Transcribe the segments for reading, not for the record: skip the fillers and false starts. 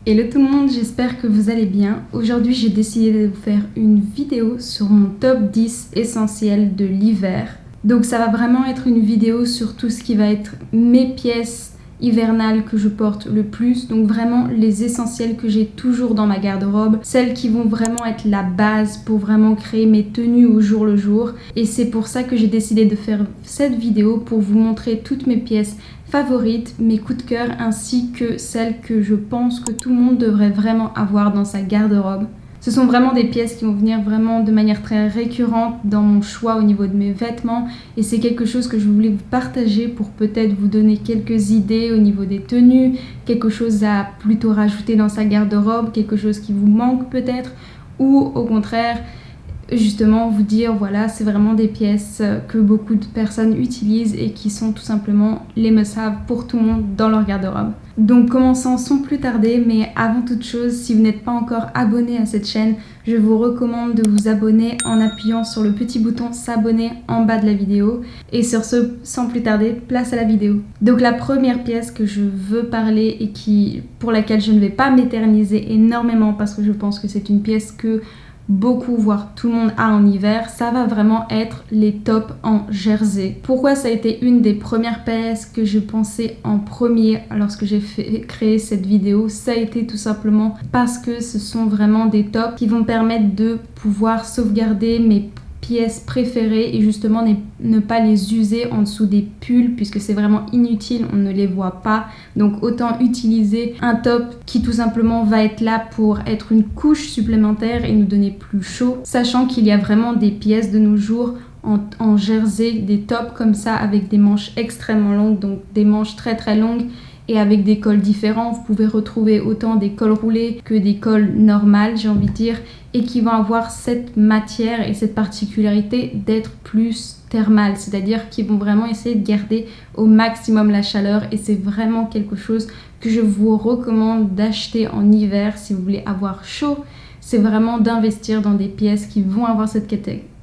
Hello tout le monde, j'espère que vous allez bien. Aujourd'hui, j'ai décidé de vous faire une vidéo sur mon top 10 essentiel de l'hiver. Donc ça va vraiment être une vidéo sur tout ce qui va être mes pièces hivernales que je porte le plus. Donc vraiment les essentiels que j'ai toujours dans ma garde-robe. Celles qui vont vraiment être la base pour vraiment créer mes tenues au jour le jour. Et c'est pour ça que j'ai décidé de faire cette vidéo pour vous montrer toutes mes pièces favorites, mes coups de cœur ainsi que celles que je pense que tout le monde devrait vraiment avoir dans sa garde-robe. Ce sont vraiment des pièces qui vont venir vraiment de manière très récurrente dans mon choix au niveau de mes vêtements et c'est quelque chose que je voulais vous partager pour peut-être vous donner quelques idées au niveau des tenues, quelque chose à plutôt rajouter dans sa garde-robe, quelque chose qui vous manque peut-être ou au contraire justement vous dire voilà, c'est vraiment des pièces que beaucoup de personnes utilisent et qui sont tout simplement les must-have pour tout le monde dans leur garde-robe. Donc commençons sans plus tarder, mais avant toute chose, si vous n'êtes pas encore abonné à cette chaîne, je vous recommande de vous abonner en appuyant sur le petit bouton s'abonner en bas de la vidéo. Et sur ce, sans plus tarder, place à la vidéo. Donc la première pièce que je veux parler et pour laquelle je ne vais pas m'éterniser énormément parce que je pense que c'est une pièce que beaucoup, voire tout le monde a en hiver, ça va vraiment être les tops en jersey. Pourquoi ça a été une des premières pièces que je pensais en premier lorsque j'ai créé cette vidéo? Ça a été tout simplement parce que ce sont vraiment des tops qui vont permettre de pouvoir sauvegarder mes pièces préférées et justement ne pas les user en dessous des pulls puisque c'est vraiment inutile, on ne les voit pas. Donc autant utiliser un top qui tout simplement va être là pour être une couche supplémentaire et nous donner plus chaud, sachant qu'il y a vraiment des pièces de nos jours en jersey, des tops comme ça avec des manches extrêmement longues, donc des manches très très longues et avec des cols différents. Vous pouvez retrouver autant des cols roulés que des cols normales, j'ai envie de dire, et qui vont avoir cette matière et cette particularité d'être plus thermales, c'est-à-dire qu'ils vont vraiment essayer de garder au maximum la chaleur et c'est vraiment quelque chose que je vous recommande d'acheter en hiver si vous voulez avoir chaud. C'est vraiment d'investir dans des pièces qui vont avoir cette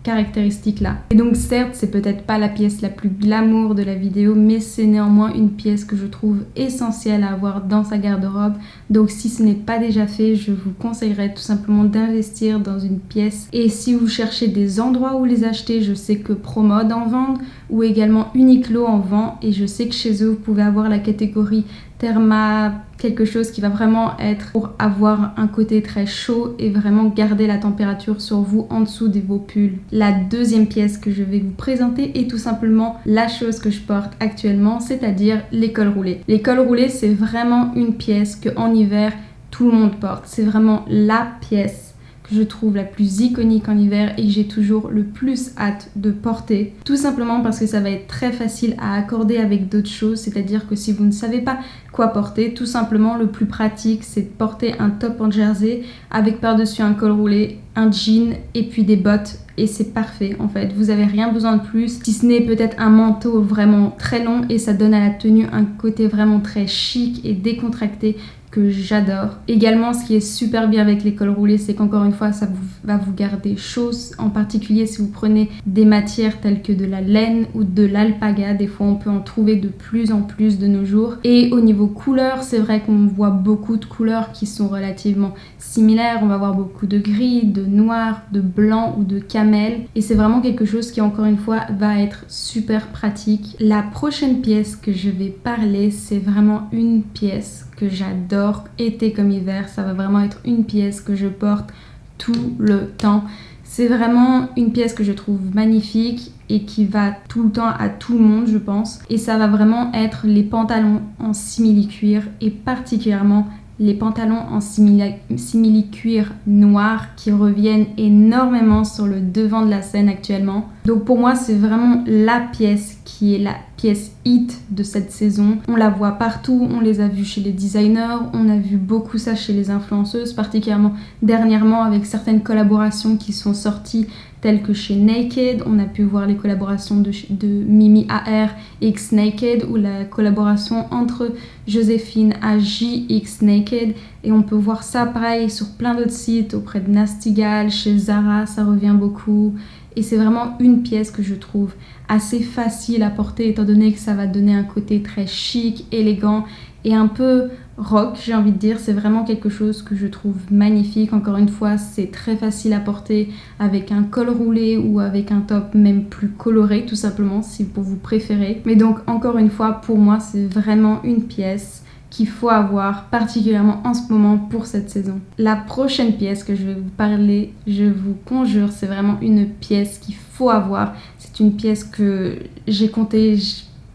caractéristique là. Et donc certes, c'est peut-être pas la pièce la plus glamour de la vidéo, mais c'est néanmoins une pièce que je trouve essentielle à avoir dans sa garde-robe. Donc si ce n'est pas déjà fait, je vous conseillerais tout simplement d'investir dans une pièce. Et si vous cherchez des endroits où les acheter, je sais que ProMode en vend ou également Uniqlo en vend et je sais que chez eux vous pouvez avoir la catégorie Therma, quelque chose qui va vraiment être pour avoir un côté très chaud et vraiment garder la température sur vous en dessous de vos pulls. La deuxième pièce que je vais vous présenter est tout simplement la chose que je porte actuellement, c'est-à-dire les cols roulés. Les cols roulés, c'est vraiment une pièce que en hiver tout le monde porte. C'est vraiment la pièce que je trouve la plus iconique en hiver et que j'ai toujours le plus hâte de porter. Tout simplement parce que ça va être très facile à accorder avec d'autres choses, c'est-à-dire que si vous ne savez pas quoi porter, tout simplement le plus pratique c'est de porter un top en jersey avec par-dessus un col roulé, un jean et puis des bottes et c'est parfait en fait. Vous avez rien besoin de plus si ce n'est peut-être un manteau vraiment très long et ça donne à la tenue un côté vraiment très chic et décontracté que j'adore. Également, ce qui est super bien avec les cols roulés, c'est qu'encore une fois, ça va vous garder chaud, en particulier si vous prenez des matières telles que de la laine ou de l'alpaga. Des fois, on peut en trouver de plus en plus de nos jours. Et au niveau couleur, c'est vrai qu'on voit beaucoup de couleurs qui sont relativement similaires. On va avoir beaucoup de gris, de noir, de blanc ou de camel. Et c'est vraiment quelque chose qui, encore une fois, va être super pratique. La prochaine pièce que je vais parler, c'est vraiment une pièce que j'adore, été comme hiver, ça va vraiment être une pièce que je porte tout le temps. C'est vraiment une pièce que je trouve magnifique et qui va tout le temps à tout le monde, je pense. Et ça va vraiment être les pantalons en simili-cuir et particulièrement les pantalons en simili-cuir noir qui reviennent énormément sur le devant de la scène actuellement. Donc pour moi, c'est vraiment la pièce qui est la pièce hit de cette saison. On la voit partout, on les a vus chez les designers, on a vu beaucoup ça chez les influenceuses, particulièrement dernièrement avec certaines collaborations qui sont sorties telles que chez Naked. On a pu voir les collaborations de Mimi AR X Naked ou la collaboration entre Joséphine AJ X Naked et on peut voir ça pareil sur plein d'autres sites auprès de Nasty Gal, chez Zara ça revient beaucoup et c'est vraiment une pièce que je trouve assez facile à porter étant donné que ça va donner un côté très chic, élégant et un peu rock, j'ai envie de dire. C'est vraiment quelque chose que je trouve magnifique. Encore une fois, c'est très facile à porter avec un col roulé ou avec un top même plus coloré, tout simplement, si vous préférez. Mais donc, encore une fois, pour moi, c'est vraiment une pièce qu'il faut avoir, particulièrement en ce moment pour cette saison. La prochaine pièce que je vais vous parler, je vous conjure, c'est vraiment une pièce qu'il faut avoir. C'est une pièce que j'ai comptée,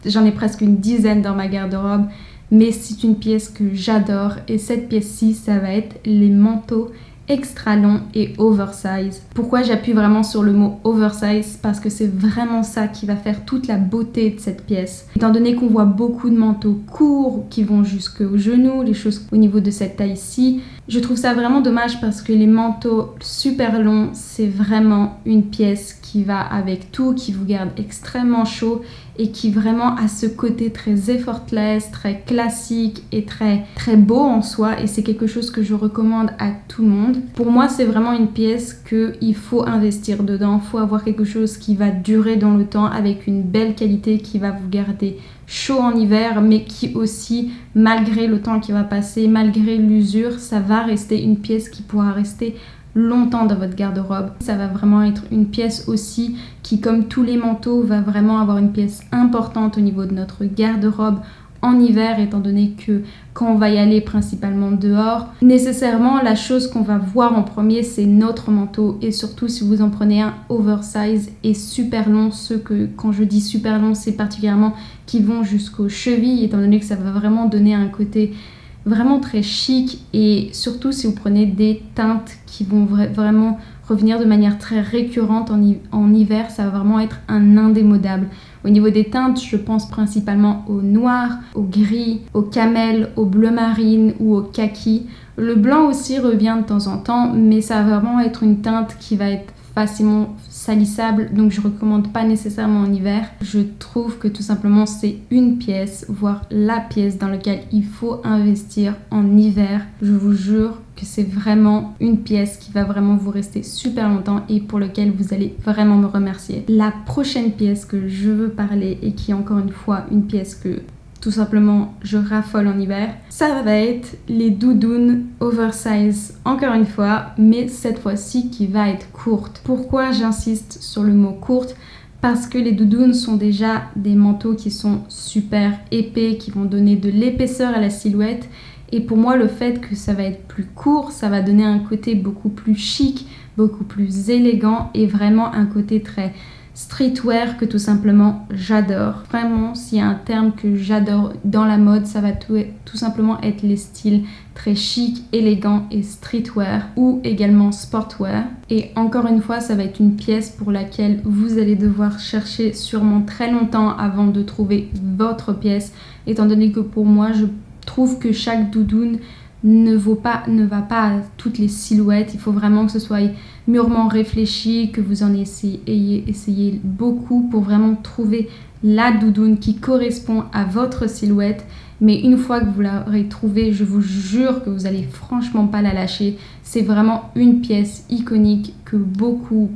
j'en ai presque une dizaine dans ma garde-robe, mais c'est une pièce que j'adore, et cette pièce-ci, ça va être les manteaux extra long et oversize. Pourquoi j'appuie vraiment sur le mot oversize? Parce que c'est vraiment ça qui va faire toute la beauté de cette pièce. Étant donné qu'on voit beaucoup de manteaux courts qui vont jusqu'aux genoux, les choses au niveau de cette taille-ci, je trouve ça vraiment dommage parce que les manteaux super longs, c'est vraiment une pièce qui va avec tout, qui vous garde extrêmement chaud et qui vraiment a ce côté très effortless, très classique et très beau en soi, et c'est quelque chose que je recommande à tout le monde. Pour moi, c'est vraiment une pièce qu'il faut investir dedans, il faut avoir quelque chose qui va durer dans le temps avec une belle qualité qui va vous garder chaud en hiver, mais qui aussi, malgré le temps qui va passer, malgré l'usure, ça va rester une pièce qui pourra rester longtemps dans votre garde-robe. Ça va vraiment être une pièce aussi qui, comme tous les manteaux, va vraiment avoir une pièce importante au niveau de notre garde-robe en hiver, étant donné que quand on va y aller principalement dehors, nécessairement la chose qu'on va voir en premier, c'est notre manteau, et surtout si vous en prenez un oversize et super long. Ceux que, quand je dis super long, c'est particulièrement qui vont jusqu'aux chevilles, étant donné que ça va vraiment donner un côté vraiment très chic, et surtout si vous prenez des teintes qui vont vraiment revenir de manière très récurrente en hiver, ça va vraiment être un indémodable. Au niveau des teintes, je pense principalement au noir, au gris, au camel, au bleu marine ou au kaki. Le blanc aussi revient de temps en temps, mais ça va vraiment être une teinte qui va être facilement salissable, donc je recommande pas nécessairement en hiver. Je trouve que tout simplement c'est une pièce, voire la pièce dans laquelle il faut investir en hiver. Je vous jure que c'est vraiment une pièce qui va vraiment vous rester super longtemps et pour laquelle vous allez vraiment me remercier. La prochaine pièce que je veux parler, et qui est encore une fois une pièce que tout simplement je raffole en hiver, ça va être les doudounes oversize, encore une fois, mais cette fois-ci qui va être courte. Pourquoi j'insiste sur le mot courte? Parce que les doudounes sont déjà des manteaux qui sont super épais, qui vont donner de l'épaisseur à la silhouette, et pour moi le fait que ça va être plus court, ça va donner un côté beaucoup plus chic, beaucoup plus élégant, et vraiment un côté très streetwear que tout simplement j'adore. Vraiment, s'il y a un terme que j'adore dans la mode, ça va tout simplement être les styles très chic, élégant et streetwear, ou également sportwear. Et encore une fois, ça va être une pièce pour laquelle vous allez devoir chercher sûrement très longtemps avant de trouver votre pièce, étant donné que pour moi, je trouve que chaque doudoune ne va pas à toutes les silhouettes. Il faut vraiment que ce soit mûrement réfléchi, que vous en ayez essayé beaucoup pour vraiment trouver la doudoune qui correspond à votre silhouette. Mais une fois que vous l'aurez trouvée, je vous jure que vous allez franchement pas la lâcher. C'est vraiment une pièce iconique que beaucoup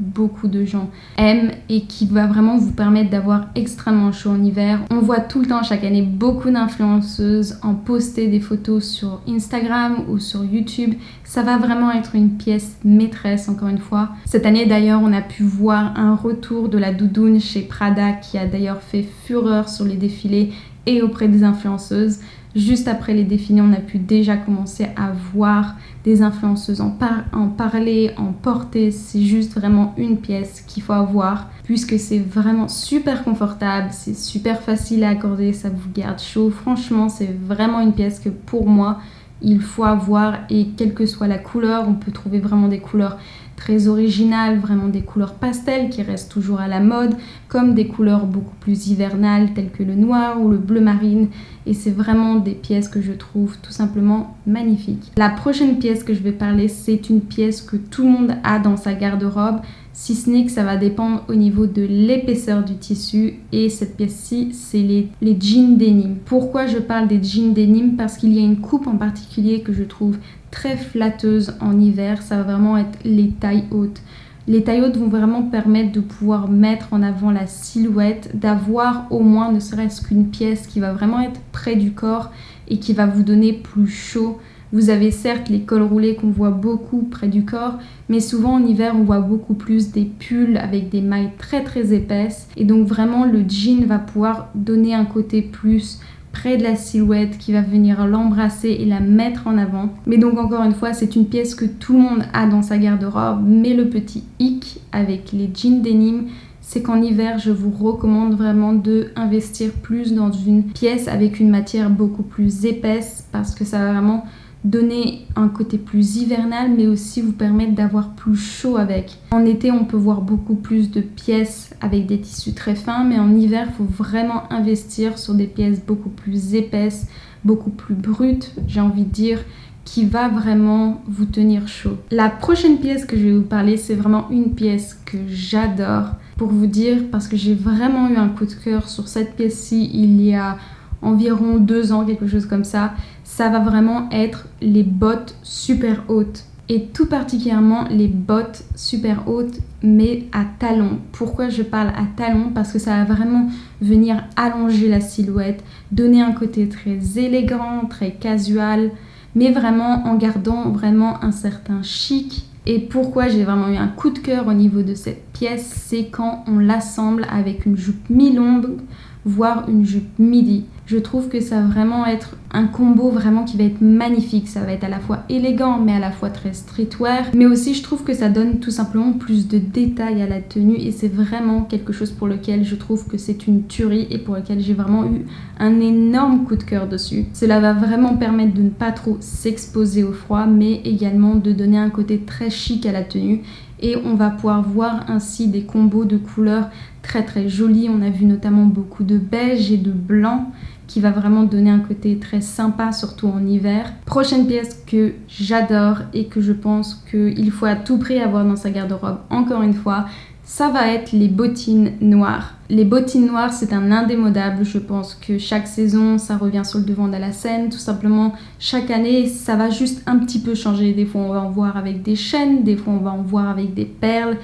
de gens aiment et qui va vraiment vous permettre d'avoir extrêmement chaud en hiver. On voit tout le temps chaque année beaucoup d'influenceuses en poster des photos sur Instagram ou sur YouTube. Ça va vraiment être une pièce maîtresse, encore une fois. Cette année d'ailleurs, on a pu voir un retour de la doudoune chez Prada, qui a d'ailleurs fait fureur sur les défilés et auprès des influenceuses. Juste après les défilés, on a pu déjà commencer à voir des influenceuses en parler, en porter. C'est juste vraiment une pièce qu'il faut avoir, puisque c'est vraiment super confortable, c'est super facile à accorder, ça vous garde chaud. Franchement, c'est vraiment une pièce que pour moi, il faut avoir, et quelle que soit la couleur, on peut trouver vraiment des couleurs très originales, vraiment des couleurs pastel qui restent toujours à la mode, comme des couleurs beaucoup plus hivernales telles que le noir ou le bleu marine, et c'est vraiment des pièces que je trouve tout simplement magnifiques. La prochaine pièce que je vais parler, c'est une pièce que tout le monde a dans sa garde-robe, si ce n'est que ça va dépendre au niveau de l'épaisseur du tissu, et cette pièce-ci, c'est les jeans denim. Pourquoi je parle des jeans denim? Parce qu'il y a une coupe en particulier que je trouve très flatteuse en hiver, ça va vraiment être les tailles hautes. Les tailles hautes vont vraiment permettre de pouvoir mettre en avant la silhouette, d'avoir au moins ne serait-ce qu'une pièce qui va vraiment être près du corps, et qui va vous donner plus chaud. Vous avez certes les cols roulés qu'on voit beaucoup près du corps, mais souvent en hiver on voit beaucoup plus des pulls avec des mailles très très épaisses. Et donc vraiment le jean va pouvoir donner un côté plus près de la silhouette qui va venir l'embrasser et la mettre en avant. Mais donc encore une fois, c'est une pièce que tout le monde a dans sa garde-robe, mais le petit hic avec les jeans denim, c'est qu'en hiver, je vous recommande vraiment de investir plus dans une pièce avec une matière beaucoup plus épaisse parce que ça va vraiment donner un côté plus hivernal mais aussi vous permettre d'avoir plus chaud avec. En été, on peut voir beaucoup plus de pièces avec des tissus très fins, mais en hiver, il faut vraiment investir sur des pièces beaucoup plus épaisses, beaucoup plus brutes, j'ai envie de dire, qui va vraiment vous tenir chaud. La prochaine pièce que je vais vous parler, c'est vraiment une pièce que j'adore. Pour vous dire, parce que j'ai vraiment eu un coup de cœur sur cette pièce-ci il y a environ 2 ans, quelque chose comme ça. Ça va vraiment être les bottes super hautes. Et tout particulièrement les bottes super hautes, mais à talons. Pourquoi je parle à talons? Parce que ça va vraiment venir allonger la silhouette, donner un côté très élégant, très casual, mais vraiment en gardant vraiment un certain chic. Et pourquoi j'ai vraiment eu un coup de cœur au niveau de cette pièce, c'est quand on l'assemble avec une jupe mi-longue, voire une jupe midi. Je trouve que ça va vraiment être un combo vraiment qui va être magnifique. Ça va être à la fois élégant mais à la fois très streetwear. Mais aussi je trouve que ça donne tout simplement plus de détails à la tenue et c'est vraiment quelque chose pour lequel je trouve que c'est une tuerie et pour lequel j'ai vraiment eu un énorme coup de cœur dessus. Cela va vraiment permettre de ne pas trop s'exposer au froid mais également de donner un côté très chic à la tenue. Et on va pouvoir voir ainsi des combos de couleurs très très jolis. On a vu notamment beaucoup de beige et de blanc qui va vraiment donner un côté très sympa, surtout en hiver. Prochaine pièce que j'adore et que je pense qu'il faut à tout prix avoir dans sa garde-robe, encore une fois, ça va être les bottines noires. Les bottines noires, c'est un indémodable. Je pense que chaque saison, ça revient sur le devant de la scène. Tout simplement, chaque année, ça va juste un petit peu changer. Des fois, on va en voir avec des chaînes, des fois, on va en voir avec des perles.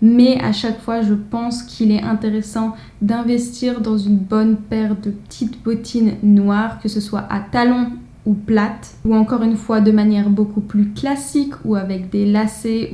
Mais à chaque fois, je pense qu'il est intéressant d'investir dans une bonne paire de petites bottines noires, que ce soit à talons ou plates, ou encore une fois de manière beaucoup plus classique, ou avec des lacets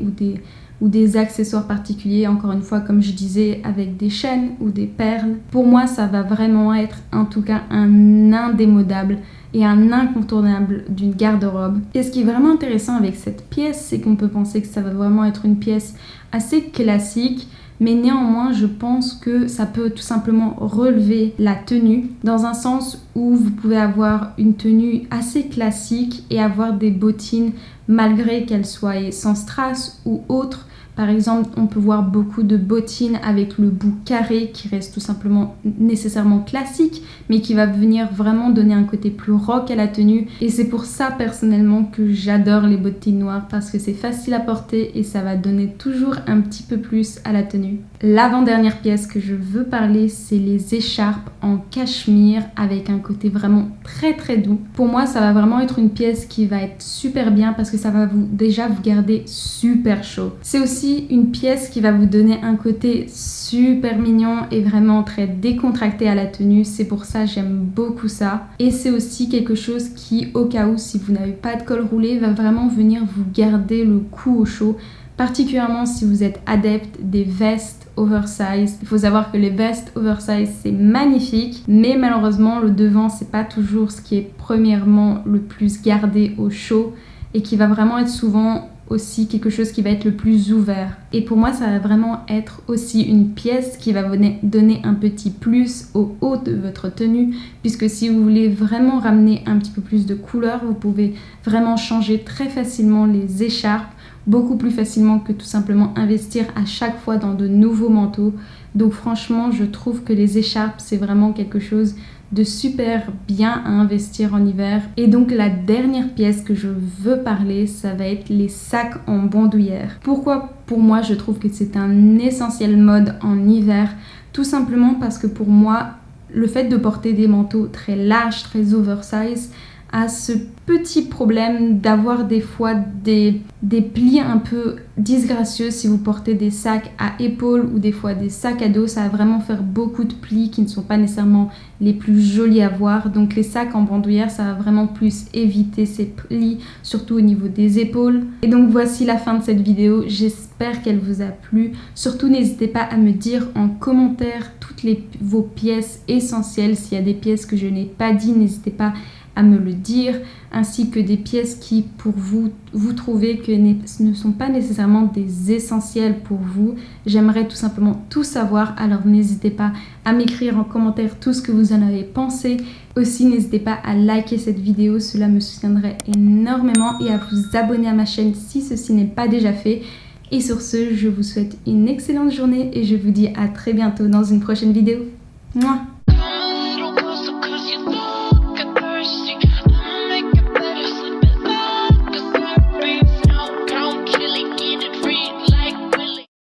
ou des accessoires particuliers, encore une fois comme je disais avec des chaînes ou des perles. Pour moi ça va vraiment être en tout cas un indémodable et un incontournable d'une garde-robe. Et ce qui est vraiment intéressant avec cette pièce, c'est qu'on peut penser que ça va vraiment être une pièce assez classique, mais néanmoins je pense que ça peut tout simplement relever la tenue dans un sens où vous pouvez avoir une tenue assez classique et avoir des bottines malgré qu'elles soient sans strass ou autres. Par exemple, on peut voir beaucoup de bottines avec le bout carré qui reste tout simplement nécessairement classique, mais qui va venir vraiment donner un côté plus rock à la tenue. Et c'est pour ça personnellement que j'adore les bottines noires, parce que c'est facile à porter et ça va donner toujours un petit peu plus à la tenue. L'avant-dernière pièce que je veux parler, c'est les écharpes en cachemire avec un côté vraiment très très doux. Pour moi, ça va vraiment être une pièce qui va être super bien parce que ça va déjà vous garder super chaud. C'est aussi une pièce qui va vous donner un côté super mignon et vraiment très décontracté à la tenue. C'est pour ça que j'aime beaucoup ça. Et c'est aussi quelque chose qui, au cas où si vous n'avez pas de col roulé, va vraiment venir vous garder le cou au chaud. Particulièrement si vous êtes adepte des vestes oversize. Il faut savoir que les vestes oversize c'est magnifique, mais malheureusement le devant c'est pas toujours ce qui est premièrement le plus gardé au chaud et qui va vraiment être souvent aussi quelque chose qui va être le plus ouvert. Et pour moi ça va vraiment être aussi une pièce qui va donner un petit plus au haut de votre tenue, puisque si vous voulez vraiment ramener un petit peu plus de couleur, vous pouvez vraiment changer très facilement les écharpes, beaucoup plus facilement que tout simplement investir à chaque fois dans de nouveaux manteaux. Donc franchement je trouve que les écharpes c'est vraiment quelque chose de super bien à investir en hiver. Et donc la dernière pièce que je veux parler, ça va être les sacs en bandoulière. Pourquoi pour moi je trouve que c'est un essentiel mode en hiver? Tout simplement parce que pour moi le fait de porter des manteaux très larges, très oversize, a ce petit problème d'avoir des fois des plis un peu disgracieux si vous portez des sacs à épaules ou des fois des sacs à dos. Ça va vraiment faire beaucoup de plis qui ne sont pas nécessairement les plus jolis à voir. Donc les sacs en bandoulière, ça va vraiment plus éviter ces plis, surtout au niveau des épaules. Et donc voici la fin de cette vidéo. J'espère qu'elle vous a plu. Surtout n'hésitez pas à me dire en commentaire toutes vos pièces essentielles. S'il y a des pièces que je n'ai pas dit, n'hésitez pas à me le dire, ainsi que des pièces qui pour vous trouvez que ne sont pas nécessairement des essentiels pour vous. J'aimerais tout simplement tout savoir, alors n'hésitez pas à m'écrire en commentaire tout ce que vous en avez pensé. Aussi n'hésitez pas à liker cette vidéo, cela me soutiendrait énormément, et à vous abonner à ma chaîne si ceci n'est pas déjà fait. Et sur ce, je vous souhaite une excellente journée et je vous dis à très bientôt dans une prochaine vidéo. Mouah.